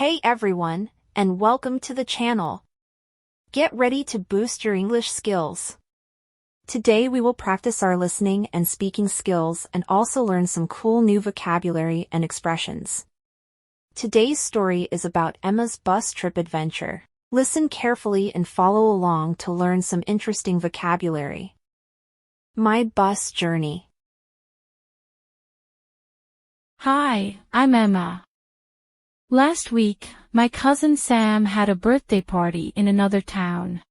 Hey everyone, and welcome to the channel. Get ready to boost your English skills. Today we will practice our listening and speaking skills and also learn some cool new vocabulary and expressions. Today's story is about Emma's bus trip adventure. Listen carefully and follow along to learn some interesting vocabulary. My bus journey. Hi, I'm Emma. Last week, my cousin Sam had a birthday party in another town.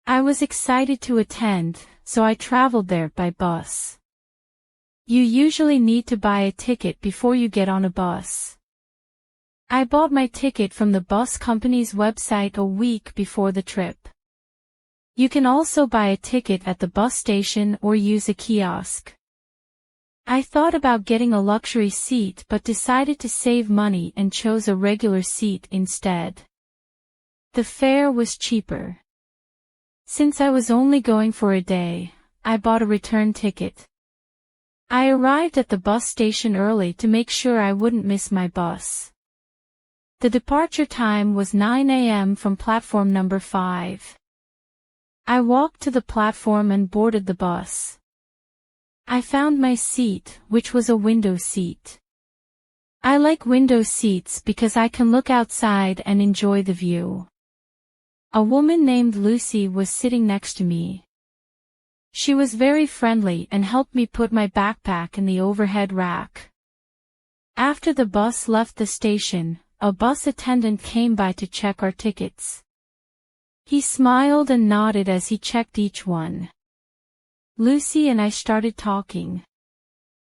I was excited to attend, so I traveled there by bus. You usually need to buy a ticket before you get on a bus. I bought my ticket from the bus company's website a week before the trip. You can also buy a ticket at the bus station or use a kiosk. I thought about getting a luxury seat but decided to save money and chose a regular seat instead. The fare was cheaper. Since I was only going for a day, I bought a return ticket. I arrived at the bus station early to make sure I wouldn't miss my bus. The departure time was 9 a.m. from platform number 5. I walked to the platform and boarded the bus. I found my seat, which was a window seat. I like window seats because I can look outside and enjoy the view. A woman named Lucy was sitting next to me. She was very friendly and helped me put my backpack in the overhead rack. After the bus left the station, a bus attendant came by to check our tickets. He smiled and nodded as he checked each one. Lucy and I started talking.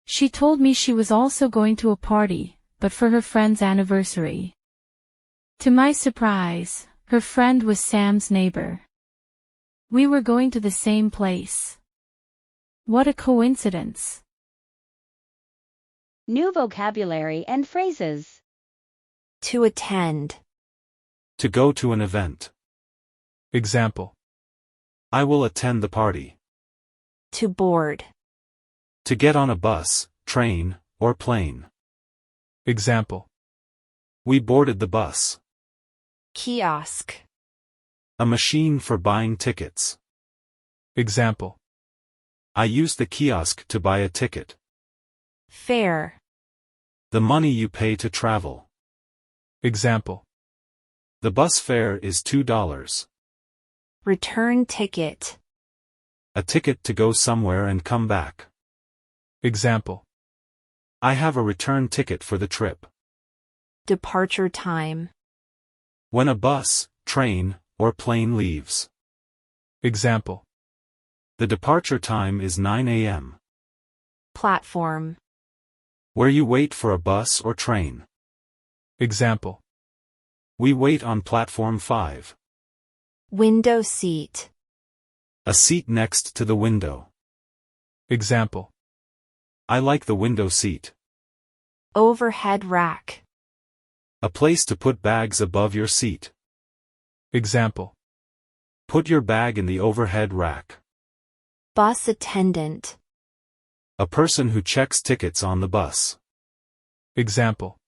She told me she was also going to a party, but for her friend's anniversary. To my surprise, her friend was Sam's neighbor. We were going to the same place. What a coincidence. New vocabulary and phrases. To attend. To go to an event. Example. I will attend the party. To board. To get on a bus, train, or plane. Example. We boarded the bus. Kiosk. A machine for buying tickets. Example. I used the kiosk to buy a ticket. Fare. The money you pay to travel. Example. The bus fare is $2. Return ticket. A ticket to go somewhere and come back. Example. I have a return ticket for the trip. Departure time. When a bus, train, or plane leaves. Example. The departure time is 9 a.m. Platform. Where you wait for a bus or train. Example. We wait on platform 5. Window seat. A seat next to the window. Example. I like the window seat. Overhead rack. A place to put bags above your seat. Example. Put your bag in the overhead rack. Bus attendant. A person who checks tickets on the bus. Example.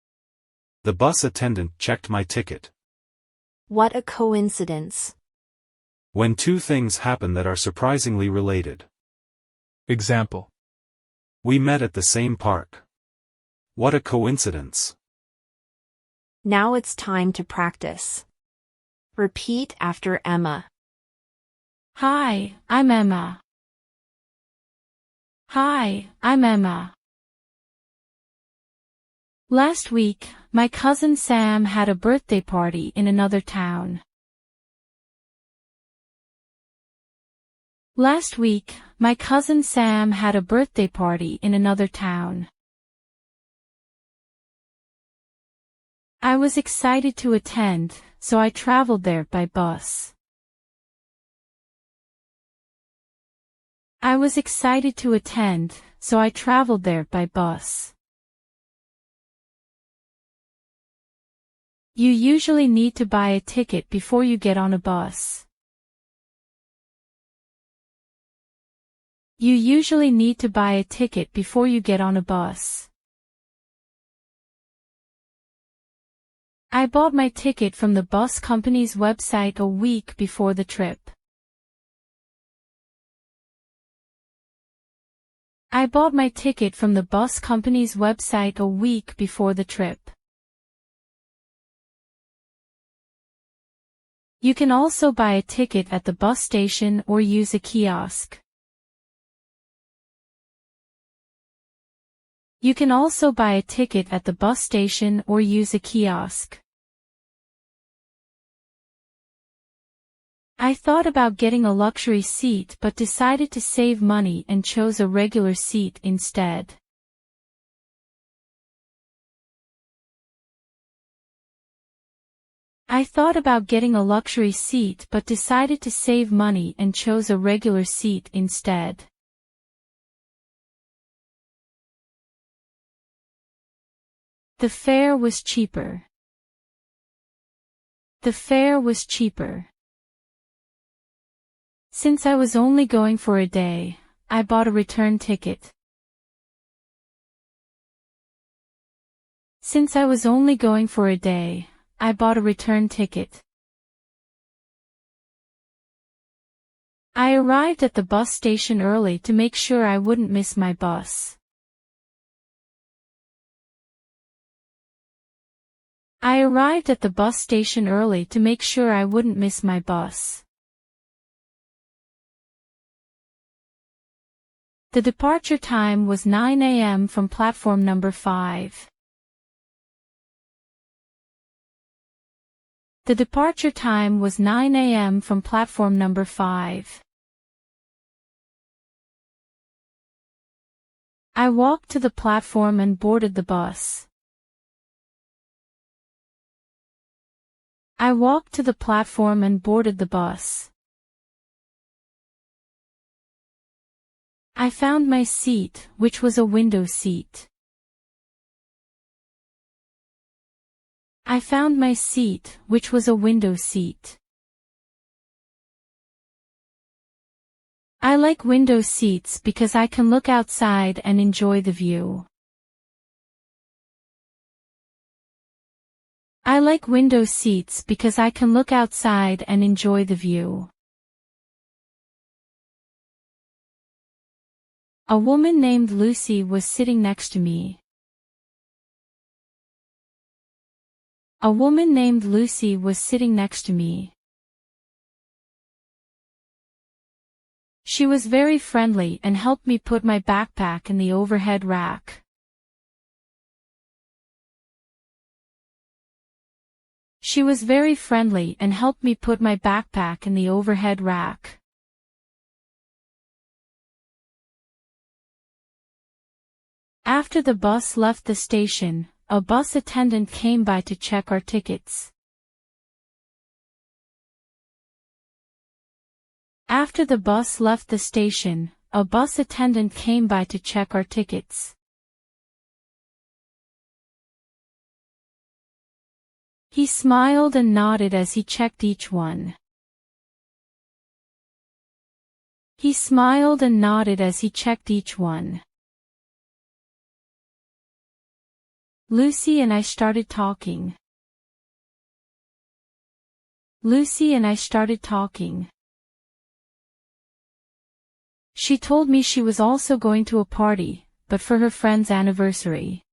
The bus attendant checked my ticket. What a coincidence. When two things happen that are surprisingly related. Example. We met at the same park. What a coincidence. Now it's time to practice. Repeat after Emma. Hi, I'm Emma. Hi, I'm Emma. Last week, my cousin Sam had a birthday party in another town. Last week, my cousin Sam had a birthday party in another town. I was excited to attend, so I traveled there by bus. I was excited to attend, so I traveled there by bus. You usually need to buy a ticket before you get on a bus. You usually need to buy a ticket before you get on a bus. I bought my ticket from the bus company's website a week before the trip. I bought my ticket from the bus company's website a week before the trip. You can also buy a ticket at the bus station or use a kiosk. You can also buy a ticket at the bus station or use a kiosk. I thought about getting a luxury seat but decided to save money and chose a regular seat instead. I thought about getting a luxury seat but decided to save money and chose a regular seat instead. The fare was cheaper. The fare was cheaper. Since I was only going for a day, I bought a return ticket. Since I was only going for a day, I bought a return ticket. I arrived at the bus station early to make sure I wouldn't miss my bus. I arrived at the bus station early to make sure I wouldn't miss my bus. The departure time was 9 a.m. from platform number 5. The departure time was 9 a.m. from platform number 5. I walked to the platform and boarded the bus. I walked to the platform and boarded the bus. I found my seat, which was a window seat. I found my seat, which was a window seat. I like window seats because I can look outside and enjoy the view. I like window seats because I can look outside and enjoy the view. A woman named Lucy was sitting next to me. A woman named Lucy was sitting next to me. She was very friendly and helped me put my backpack in the overhead rack. She was very friendly and helped me put my backpack in the overhead rack. After the bus left the station, a bus attendant came by to check our tickets. After the bus left the station, a bus attendant came by to check our tickets. He smiled and nodded as he checked each one. He smiled and nodded as he checked each one. Lucy and I started talking. Lucy and I started talking. She told me she was also going to a party, but for her friend's anniversary.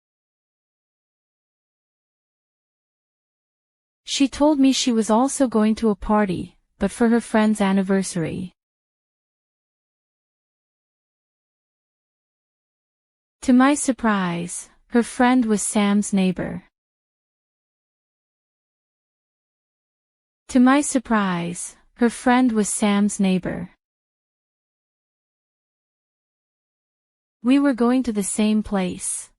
She told me she was also going to a party, but for her friend's anniversary. To my surprise, her friend was Sam's neighbor. To my surprise, her friend was Sam's neighbor. We were going to the same place.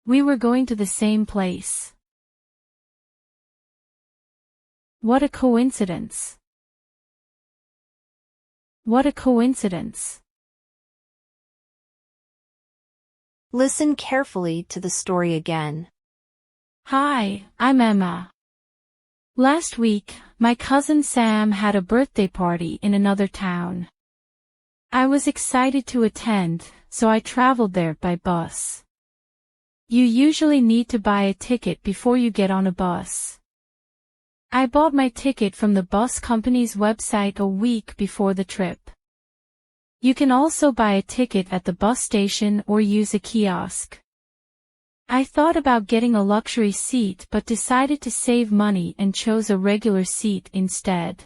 We were going to the same place. What a coincidence. What a coincidence. Listen carefully to the story again. Hi, I'm Emma. Last week, my cousin Sam had a birthday party in another town. I was excited to attend, so I traveled there by bus. You usually need to buy a ticket before you get on a bus. I bought my ticket from the bus company's website a week before the trip. You can also buy a ticket at the bus station or use a kiosk. I thought about getting a luxury seat but decided to save money and chose a regular seat instead.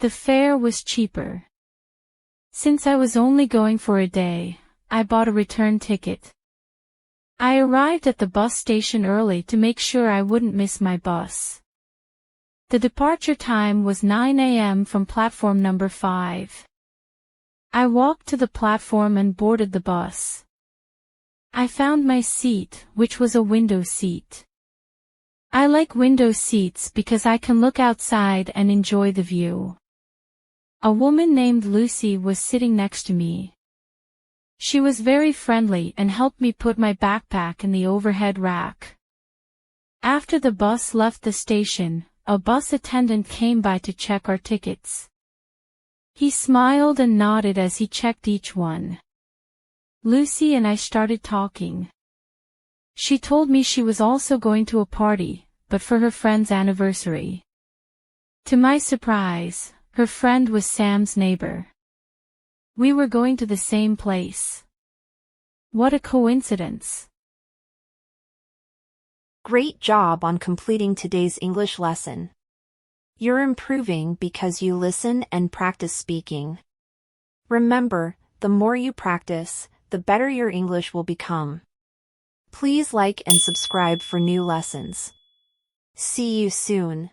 The fare was cheaper. Since I was only going for a day, I bought a return ticket. I arrived at the bus station early to make sure I wouldn't miss my bus. The departure time was 9 a.m. from platform number 5. I walked to the platform and boarded the bus. I found my seat, which was a window seat. I like window seats because I can look outside and enjoy the view. A woman named Lucy was sitting next to me. She was very friendly and helped me put my backpack in the overhead rack. After the bus left the station, a bus attendant came by to check our tickets. He smiled and nodded as he checked each one. Lucy and I started talking. She told me she was also going to a party, but for her friend's anniversary. To my surprise, her friend was Sam's neighbor. We were going to the same place. What a coincidence. Great job on completing today's English lesson. You're improving because you listen and practice speaking. Remember, the more you practice, the better your English will become. Please like and subscribe for new lessons. See you soon.